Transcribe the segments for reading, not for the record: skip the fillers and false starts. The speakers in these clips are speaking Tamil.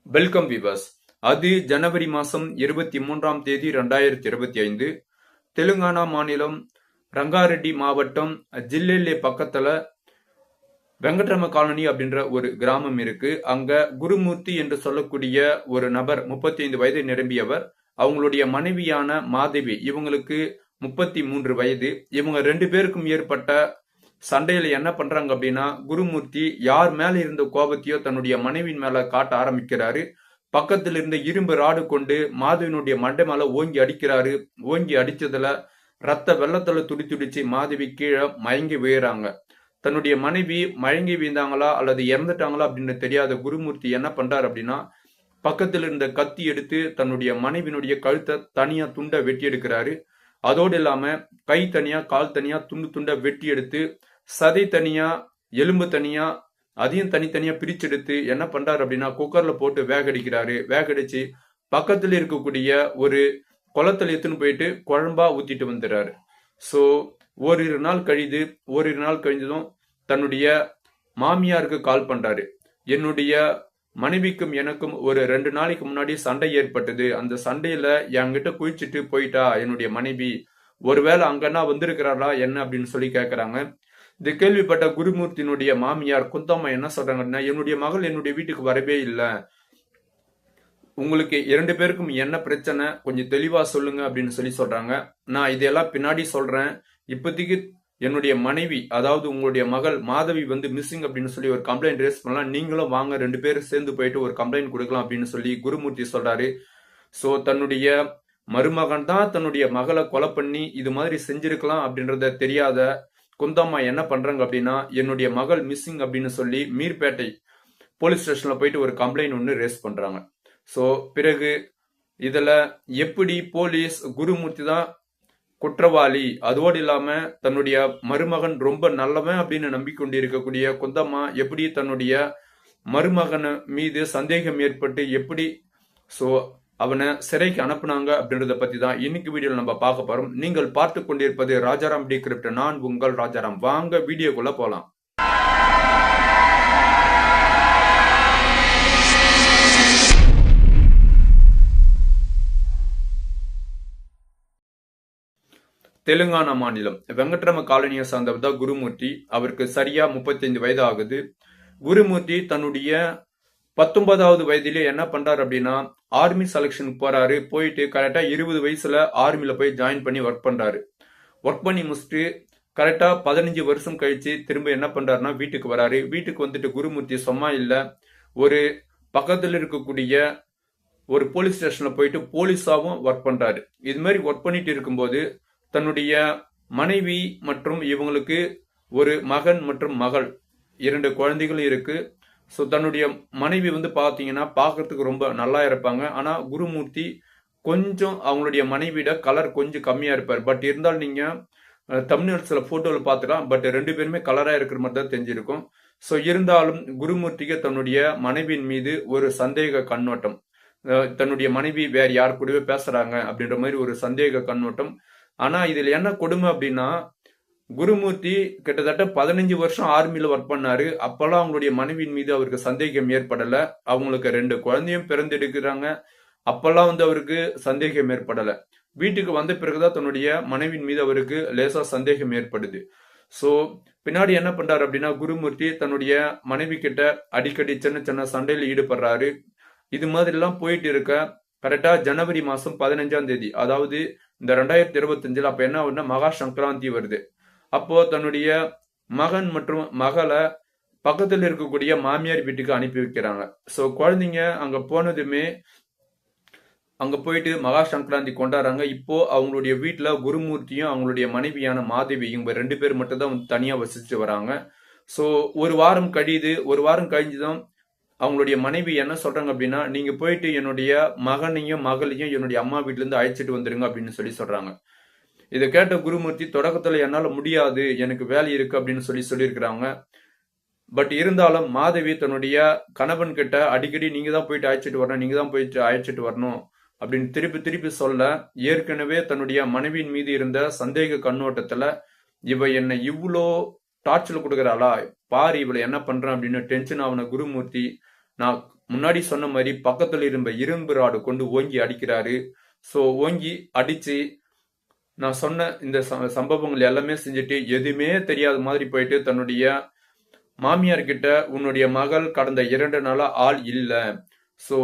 Welcome viewers. அது ஜனவரி மாதம் 23ஆம் தேதி 2025. தெலுங்கானா மாநிலம் ரங்காரெட்டி மாவட்டம் ஜில்லெல்லே பக்கத்துல வெங்கட்ரம காலனி அப்படின்ற ஒரு கிராமம் இருக்கு. அங்க குருமூர்த்தி என்று சொல்லக்கூடிய ஒரு நபர் 35 வயது நிரம்பியவர். அவங்களுடைய மனைவியான மாதவி, இவங்களுக்கு 33 வயது. இவங்க 2 பேருக்கும் ஏற்பட்ட சண்டையில என்ன பண்றாங்க அப்படின்னா, குருமூர்த்தி யார் மேல இருந்த கோபத்தையோ தன்னுடைய மனைவியின் மேல காட்ட ஆரம்பிக்கிறாரு. பக்கத்தில் இருந்த இரும்பு ராடு கொண்டு மாதவியினுடைய மண்டை மேல ஓங்கி அடிக்கிறாரு. ஓங்கி அடிச்சதுல ரத்த வெள்ளத்துல துடி துடிச்சு மாதவி கீழே மயங்கி விழுறாங்க. தன்னுடைய மனைவி மயங்கி வீழ்ந்தாங்களா அல்லது இறந்துட்டாங்களா அப்படின்னு தெரியாத குருமூர்த்தி என்ன பண்றாரு அப்படின்னா, பக்கத்தில் இருந்த கத்தி எடுத்து தன்னுடைய மனைவியினுடைய கழுத்தை தனியா துண்டை வெட்டி எடுக்கிறாரு. அதோடு இல்லாம கை தனியா கால் தனியா துண்டு துண்டை வெட்டி எடுத்து சதை தனியா எலும்பு தனியா அதையும் தனித்தனியா பிரிச்செடுத்து என்ன பண்றாரு அப்படின்னா குக்கர்ல போட்டு வேகடிக்கிறாரு. வேகடிச்சு பக்கத்துல இருக்கக்கூடிய ஒரு குளத்துல எடுத்துன்னு போயிட்டு குழம்பா ஊத்திட்டு வந்துடுறாரு. ஸோ ஓரிரு நாள் கழிஞ்சதும் தன்னுடைய மாமியாருக்கு கால் பண்றாரு. என்னுடைய மனைவிக்கும் எனக்கும் ஒரு 2 நாளைக்கு முன்னாடி சண்டை ஏற்பட்டது. அந்த சண்டையில என்கிட்ட குளிச்சுட்டு போயிட்டா என்னுடைய மனைவி. ஒருவேளை அங்கன்னா வந்திருக்கிறாரா என்ன அப்படின்னு சொல்லி கேட்கறாங்க. இது கேள்விப்பட்ட குருமூர்த்தியினுடைய மாமியார் குந்தம்மா என்ன சொல்றாங்கன்னா, என்னுடைய மகள் என்னுடைய வீட்டுக்கு வரவே இல்லை. உங்களுக்கு 2 பேருக்கும் என்ன பிரச்சனை கொஞ்சம் தெளிவா சொல்லுங்க அப்படின்னு சொல்லி சொல்றாங்க. நான் இதெல்லாம் பின்னாடி சொல்றேன். இப்போதைக்கு என்னுடைய மனைவி, அதாவது உங்களுடைய மகள் மாதவி வந்து மிஸ்ஸிங் அப்படின்னு சொல்லி ஒரு கம்ப்ளைண்ட் ரேஸ் பண்ணலாம். நீங்களும் வாங்க 2 பேரும் சேர்ந்து போயிட்டு ஒரு கம்ப்ளைண்ட் கொடுக்கலாம் அப்படின்னு சொல்லி குருமூர்த்தி சொல்றாரு. ஸோ தன்னுடைய மருமகன் தான் தன்னுடைய மகளை கொலை பண்ணி இது மாதிரி செஞ்சிருக்கலாம் அப்படின்றத தெரியாத குந்தம்மா என்ன பண்றாங்க அப்படின்னா, என்னுடைய மகள் மிஸ்ஸிங் அப்படின்னு சொல்லி மீர்பேட்டை போலீஸ் ஸ்டேஷன்ல போயிட்டு ஒரு கம்ப்ளைண்ட் ஒன்று ரேஸ் பண்றாங்க. ஸோ பிறகு இதுல எப்படி போலீஸ் குருமூர்த்தி தான் குற்றவாளி, அதோடு இல்லாம தன்னுடைய மருமகன் ரொம்ப நல்லவன் அப்படின்னு நம்பிக்கொண்டு இருக்கக்கூடிய குந்தம்மா எப்படி தன்னுடைய மருமகன் மீது சந்தேகம் ஏற்பட்டு எப்படி ஸோ அவனை சிறைக்கு அனுப்புனாங்க அப்படின்றத பத்தி தான் இன்னைக்கு வீடியோல நம்ம பார்க்க போறோம். நீங்கள் பார்த்து கொண்டிருப்பது ராஜாராம் டிகிரிப்ட். நான் உங்கள் ராஜாராம். வாங்க வீடியோக்குள்ள போலாம். தெலுங்கானா மாநிலம் வெங்கட்ரம காலனியை சார்ந்தவர் தான் குருமூர்த்தி. அவருக்கு சரியா 35 வயது ஆகுது. குருமூர்த்தி தன்னுடைய 19வது வயதிலே என்ன பண்றாரு அப்படின்னா, ஆர்மி செலக்ஷனுக்கு போறாரு. போயிட்டு கரெக்டா 20 வயசுல ஆர்மில போய் ஜாயின் பண்ணி ஒர்க் பண்றாரு. ஒர்க் பண்ணி முடிச்சுட்டு கரெக்டா 15 வருஷம் கழிச்சு திரும்ப என்ன பண்றாருன்னா வீட்டுக்கு வராரு. வீட்டுக்கு வந்துட்டு குருமூர்த்தி சும்மா இல்ல, ஒரு பக்கத்துல இருக்கக்கூடிய ஒரு போலீஸ் ஸ்டேஷன்ல போயிட்டு போலீஸாவும் ஒர்க் பண்றாரு. இது மாதிரி ஒர்க் பண்ணிட்டு இருக்கும்போது தன்னுடைய மனைவி மற்றும் இவங்களுக்கு ஒரு மகன் மற்றும் மகள் 2 குழந்தைகளும் இருக்கு. ஸோ தன்னுடைய மனைவி வந்து பார்த்தீங்கன்னா பார்க்கறதுக்கு ரொம்ப நல்லா இருப்பாங்க. ஆனால் குருமூர்த்தி கொஞ்சம் அவங்களுடைய மனைவியோட கலர் கொஞ்சம் கம்மியாக இருப்பார். பட் இருந்தாலும் நீங்கள் தமிழ்நாட்டில் ஃபோட்டோவில் பார்த்துக்கலாம். பட் 2 பேருமே கலராக இருக்கிற மாதிரி தான் தெரிஞ்சிருக்கும். ஸோ இருந்தாலும் குருமூர்த்திக்கு தன்னுடைய மனைவியின் மீது ஒரு சந்தேக கண்ணோட்டம், தன்னுடைய மனைவி வேற யார் கூடவே பேசுறாங்க அப்படின்ற மாதிரி ஒரு சந்தேக கண்ணோட்டம். ஆனால் இதில் என்ன கொடுமை அப்படின்னா, குருமூர்த்தி கிட்டத்தட்ட 15 வருஷம் ஆர்மியில ஒர்க் பண்ணாரு. அப்பெல்லாம் அவங்களுடைய மனைவியின் மீது அவருக்கு சந்தேகம் ஏற்படல. அவங்களுக்கு 2 குழந்தையும் பிறந்தெடுக்கிறாங்க. அப்பெல்லாம் வந்து அவருக்கு சந்தேகம் ஏற்படல. வீட்டுக்கு வந்த பிறகுதான் தன்னுடைய மனைவியின் மீது அவருக்கு லேசா சந்தேகம் ஏற்படுது. ஸோ பின்னாடி என்ன பண்றாரு அப்படின்னா, குருமூர்த்தி தன்னுடைய மனைவி கிட்ட அடிக்கடி சின்ன சின்ன சண்டையில ஈடுபடுறாரு. இது மாதிரி எல்லாம் போயிட்டு இருக்க கரெக்டா ஜனவரி மாசம் 15ஆம் தேதி, அதாவது இந்த 2025 அப்ப என்ன ஆகுதுன்னா மகா சங்கராந்தி வருது. அப்போ தன்னுடைய மகன் மற்றும் மகளை பக்கத்தில் இருக்கக்கூடிய மாமியார் வீட்டுக்கு அனுப்பி வைக்கிறாங்க. ஸோ குழந்தைங்க அங்க போனதுமே அங்க போயிட்டு மகா சங்கராந்தி கொண்டாடுறாங்க. இப்போ அவங்களுடைய வீட்டுல குருமூர்த்தியும் அவங்களுடைய மனைவியான மாதவி இவங்க 2 பேர் மட்டும் தான் வந்து தனியா வசிச்சுட்டு வராங்க. ஸோ ஒரு வாரம் கழியுது. ஒரு வாரம் கழிஞ்சுதான் அவங்களுடைய மனைவி என்ன சொல்றாங்க அப்படின்னா, நீங்க போயிட்டு என்னுடைய மகனையும் மகளையும் என்னுடைய அம்மா வீட்டுல இருந்து அழைச்சிட்டு வந்துருங்க அப்படின்னு சொல்லி சொல்றாங்க. இதை கேட்ட குருமூர்த்தி தொடக்கத்துல என்னால முடியாது, எனக்கு வேலை இருக்கு அப்படின்னு சொல்லியிருக்கிறாங்க. பட் இருந்தாலும் மாதவி தன்னுடைய கணவன் கிட்ட அடிக்கடி நீங்க தான் போயிட்டு அழைச்சிட்டு வரணும், நீங்க தான் போயிட்டு அழைச்சிட்டு வரணும் அப்படின்னு திருப்பி திருப்பி சொல்ல, ஏற்கனவே தன்னுடைய மனைவியின் மீது இருந்த சந்தேக கண்ணோட்டத்துல இவ என்னை இவ்வளோ டார்ச்சர் கொடுக்குறாளா பாரு, இவளை என்ன பண்றேன் அப்படின்னு டென்ஷன் ஆன குருமூர்த்தி, நான் முன்னாடி சொன்ன மாதிரி பக்கத்துல இருந்த இரும்பு ராடு கொண்டு ஓங்கி அடிக்கிறாரு. ஸோ ஓங்கி அடிச்சு நான் சொன்ன இந்த சம்பவங்கள் எல்லாமே செஞ்சுட்டு எதுவுமே தெரியாத மாதிரி போயிட்டு தன்னுடைய மாமியார் கிட்ட, உன்னுடைய மகள் கடந்த 2 நாளா ஆள் இல்ல, சோ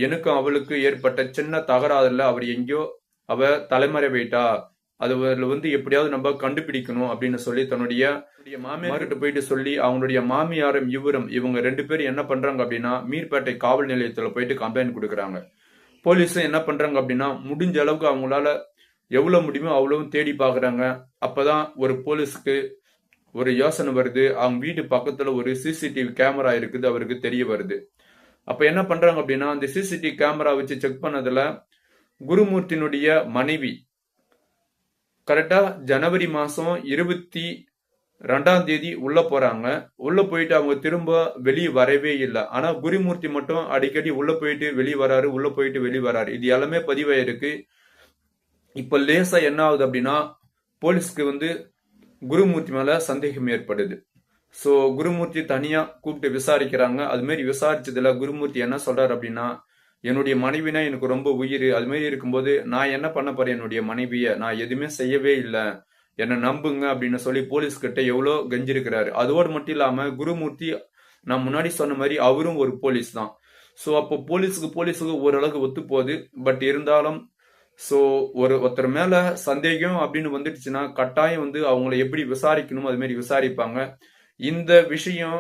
எனக்கும் அவளுக்கு ஏற்பட்ட சின்ன தகராறுல அவர் எங்கேயோ அவ தலைமறைவிட்டா, அதுல எப்படியாவது நம்ம கண்டுபிடிக்கணும் அப்படின்னு சொல்லி தன்னுடைய மாமியார்கிட்ட போயிட்டு சொல்லி, அவங்களுடைய மாமியாரும் இவங்க 2 பேரும் என்ன பண்றாங்க அப்படின்னா மீர்பேட்டை காவல் நிலையத்துல போயிட்டு கம்ப்ளைண்ட் கொடுக்குறாங்க. போலீஸும் என்ன பண்றாங்க அப்படின்னா முடிஞ்ச அளவுக்கு அவங்களால எவ்வளவு முடியுமோ அவ்வளவு தேடி பாக்குறாங்க. அப்பதான் ஒரு போலீஸுக்கு ஒரு யோசனை வருது, அவங்க வீட்டு பக்கத்துல ஒரு சிசிடிவி கேமரா இருக்குது அவருக்கு தெரிய வருது. அப்ப என்ன பண்றாங்க அப்படின்னா அந்த சிசிடிவி கேமரா வச்சு செக் பண்ணதுல குருமூர்த்தியினுடைய மனைவி கரெக்டா ஜனவரி மாசம் 22ஆம் தேதி உள்ள போறாங்க. உள்ள போயிட்டு அவங்க திரும்ப வெளியே வரவே இல்லை. ஆனா குருமூர்த்தி மட்டும் அடிக்கடி உள்ள போயிட்டு வெளியே வராரு, உள்ள போயிட்டு வெளியே வராரு. இது எல்லாமே பதிவாயிருக்கு. இப்ப லேசா என்ன ஆகுது அப்படின்னா போலீஸ்க்கு குருமூர்த்தி மேல சந்தேகம் ஏற்படுது. சோ குருமூர்த்தி தனியா கூப்பிட்டு விசாரிக்கிறாங்க. அது மாதிரி விசாரிச்சதுல குருமூர்த்தி என்ன சொல்றாரு அப்படின்னா, என்னுடைய மனைவினா எனக்கு ரொம்ப உயிர், அது மாதிரி இருக்கும்போது நான் என்ன பண்ண போறேன், என்னுடைய மனைவிய நான் எதுவுமே செய்யவே இல்லை, என்ன நம்புங்க அப்படின்னு சொல்லி போலீஸ் கிட்ட எவ்வளோ கெஞ்சிருக்கிறாரு. அதோடு மட்டும் இல்லாம குருமூர்த்தி நான் முன்னாடி சொன்ன மாதிரி அவரும் ஒரு போலீஸ் தான். சோ அப்போ போலீஸுக்கு ஓரளவுக்கு ஒத்து போகுது. பட் இருந்தாலும் சோ ஒருத்தர் மேல சந்தேகம் அப்படின்னு வந்துடுச்சுன்னா கட்டாயம் அவங்களை எப்படி விசாரிக்கணும் அது மாதிரி விசாரிப்பாங்க. இந்த விஷயம்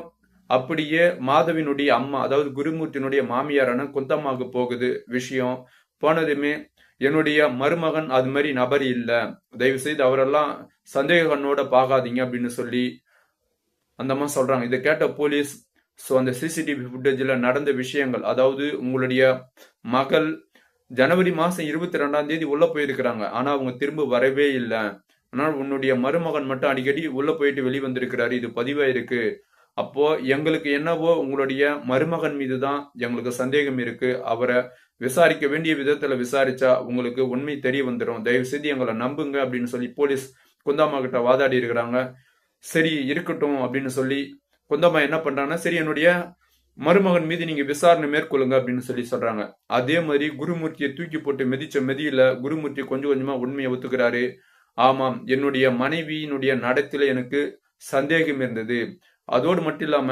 அப்படியே மாதவினுடைய அம்மா, அதாவது குருமூர்த்தியினுடைய மாமியாரான குந்தம்மாவுக்கு போகுது. விஷயம் போனதுமே என்னுடைய மருமகன் அது மாதிரி நபர் இல்ல, தயவு செய்து அவரெல்லாம் சந்தேக கண்ணோட பாக்காதீங்க அப்படின்னு சொல்லி அந்த அம்மா சொல்றாங்க. இதை கேட்ட போலீஸ் அந்த சிசிடிவி ஃபுட்டேஜ்ல நடந்த விஷயங்கள், அதாவது உங்களுடைய மகள் ஜனவரி மாசம் 22ஆம் தேதி உள்ள போயிருக்கிறாங்க, ஆனா அவங்க திரும்ப வரவே இல்லை. ஆனால் உன்னுடைய மருமகன் மட்டும் அடிக்கடி உள்ள போயிட்டு வெளிவந்திருக்கிறாரு, இது பதிவாயிருக்கு. அப்போ எங்களுக்கு என்னவோ உங்களுடைய மருமகன் மீதுதான் எங்களுக்கு சந்தேகம் இருக்கு, அவரை விசாரிக்க வேண்டிய விதத்துல விசாரிச்சா உங்களுக்கு உண்மை தெரிய வந்துடும், தயவு செய்து எங்களை நம்புங்க அப்படின்னு சொல்லி போலீஸ் குந்தாமா கிட்ட வாதாடி இருக்கிறாங்க. சரி இருக்கட்டும் அப்படின்னு சொல்லி குந்தாமா என்ன பண்றாங்கன்னா, சரி என்னுடைய மருமகன் மீது நீங்க விசாரணை மேற்கொள்ளுங்க அப்படின்னு சொல்லி சொல்றாங்க. அதே மாதிரி குருமூர்த்தியை தூக்கி போட்டு மிதிச்ச மெதியில குருமூர்த்தி கொஞ்சம் கொஞ்சமா உண்மையை ஒத்துக்கிறாரு. ஆமாம், என்னுடைய மனைவியினுடைய நடத்தில எனக்கு சந்தேகம் இருந்தது. அதோடு மட்டும் இல்லாம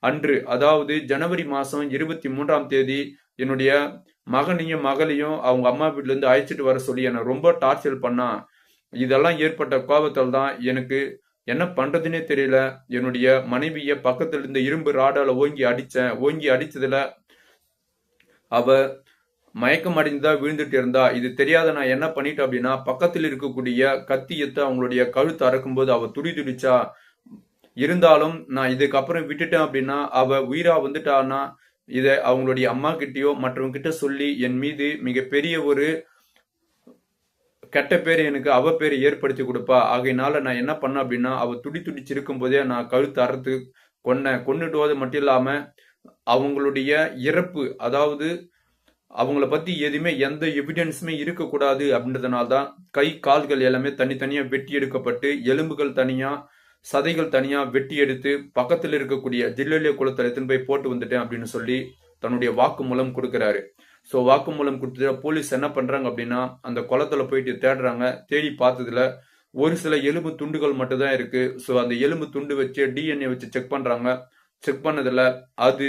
அன்று, அதாவது ஜனவரி மாசம் 23ஆம் தேதி என்னுடைய மகனையும் மகளையும் அவங்க அம்மா வீட்டுல இருந்து அழைச்சிட்டு வர சொல்லி என்னை ரொம்ப டார்ச்சர் பண்ணா. இதெல்லாம் ஏற்பட்ட கோபத்தால் தான் எனக்கு என்ன பண்றதுன்னே தெரியல, என்னுடைய மனைவிய பக்கத்துல இருந்த இரும்பு ராடால ஓங்கி அடிச்சேன். ஓங்கி அடிச்சதுல அவ மயக்கம் அடைந்தா விழுந்துட்டு இருந்தா. இது தெரியாத நான் என்ன பண்ணிட்டேன் அப்படின்னா பக்கத்தில் இருக்கக்கூடிய கத்தி எடுத்து அவங்களுடைய கழுத்து அறக்கும்போது அவ துடிச்சா. இருந்தாலும் நான் இதுக்கப்புறம் விட்டுட்டேன் அப்படின்னா அவ உயிரா வந்துட்டான்னா இதை அவங்களுடைய அம்மா கிட்டயோ மற்றவங்க கிட்ட சொல்லி என் மீது மிகப்பெரிய ஒரு கெட்ட பேர் எனக்கு அவ பேரை ஏற்படுத்தி கொடுப்பா. ஆகையினால நான் என்ன பண்ண அப்படின்னா அவ துடிச்சிருக்கும் போதே நான் கழுத்து அறுத்து கொன்னுட்டு மட்டும் இல்லாம அவங்களுடைய இறப்பு, அதாவது அவங்கள பத்தி எதுவுமே எந்த எவிடன்ஸுமே இருக்கக்கூடாது அப்படின்றதுனால்தான் கை கால்கள் எல்லாமே தனித்தனியா வெட்டி எடுக்கப்பட்டு எலும்புகள் தனியா சதைகள் தனியா வெட்டி எடுத்து பக்கத்தில் இருக்கக்கூடிய ஜில்லலிய குளத்தில் எடுத்துன்னு போய் போட்டு வந்துட்டேன் அப்படின்னு சொல்லி தன்னுடைய வாக்குமூலம் கொடுக்கிறாரு. ஸோ வாக்குமூலம் கொடுத்துட்டு போலீஸ் என்ன பண்றாங்க அப்படின்னா அந்த குளத்துல போயிட்டு தேடுறாங்க. தேடி பார்த்ததுல ஒரு சில எலும்பு துண்டுகள் மட்டும் தான் இருக்கு. ஸோ அந்த எலும்பு துண்டு வச்சு டிஎன்ஏ வச்சு செக் பண்றாங்க. செக் பண்ணதுல அது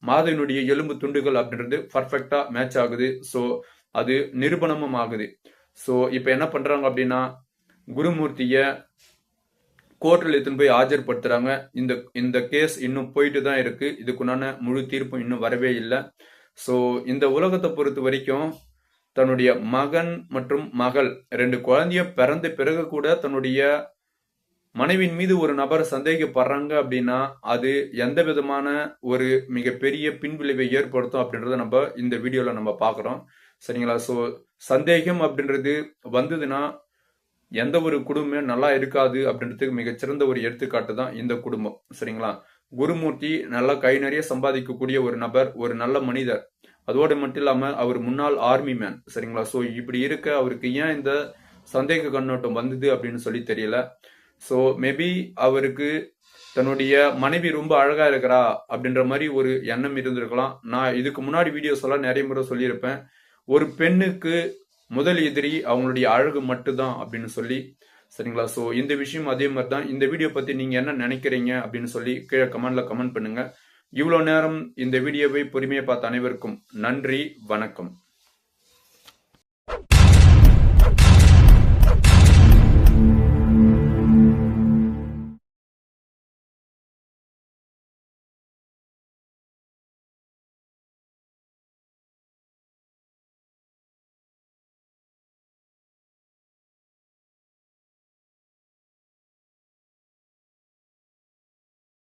மாதவினுடைய எலும்பு துண்டுகள் அப்படின்றது பர்ஃபெக்டா மேட்ச் ஆகுது. ஸோ அது நிரூபணமும் ஆகுது. ஸோ இப்போ என்ன பண்றாங்க அப்படின்னா குருமூர்த்திய கோர்ட்டில் எடுத்துன்னு போய் ஆஜர்படுத்துறாங்க. இந்த கேஸ் இன்னும் போயிட்டு தான் இருக்கு. இதுக்குண்டான முழு தீர்ப்பும் இன்னும் வரவே இல்லை. ஸோ இந்த உலகத்தை பொறுத்த வரைக்கும் தன்னுடைய மகன் மற்றும் மகள் 2 குழந்தைய பிறந்த பிறகு கூட தன்னுடைய மனைவின் மீது ஒரு நபர் சந்தேகப்படுறாங்க அப்படின்னா அது எந்த விதமான ஒரு மிகப்பெரிய பின்விளைவை ஏற்படுத்தும் அப்படின்றத நம்ம இந்த வீடியோல நம்ம பார்க்குறோம். சரிங்களா? ஸோ சந்தேகம் அப்படின்றது வந்ததுன்னா எந்த ஒரு குடும்பமே நல்லா இருக்காது அப்படின்றதுக்கு மிகச்சிறந்த ஒரு எடுத்துக்காட்டு தான் இந்த குடும்பம். சரிங்களா? குருமூர்த்தி நல்லா கை நிறைய சம்பாதிக்கக்கூடிய ஒரு நபர், ஒரு நல்ல மனிதர். அதோடு மட்டும் இல்லாம அவர் முன்னாள் ஆர்மி மேன். சரிங்களா? ஸோ இப்படி இருக்க அவருக்கு ஏன் இந்த சந்தேக கண்ணோட்டம் வந்தது அப்படின்னு சொல்லி தெரியல. ஸோ மேபி அவருக்கு தன்னுடைய மனைவி ரொம்ப அழகா இருக்கிறா அப்படின்ற மாதிரி ஒரு எண்ணம் இருந்திருக்கலாம். நான் இதுக்கு முன்னாடி வீடியோஸ் எல்லாம் நிறைய முறை சொல்லியிருப்பேன். ஒரு பெண்ணுக்கு முதல் எதிரி அவங்களுடைய அழகு மட்டும்தான் அப்படின்னு சொல்லி. சரிங்களா? ஸோ இந்த விஷயம் அதே மாதிரி தான். இந்த வீடியோ பத்தி நீங்க என்ன நினைக்கிறீங்க அப்படின்னு சொல்லி கீழே கமெண்ட்ல கமெண்ட் பண்ணுங்க. இவ்வளவு நேரம் இந்த வீடியோவை பொறுமையா பார்த்த அனைவருக்கும் நன்றி, வணக்கம்.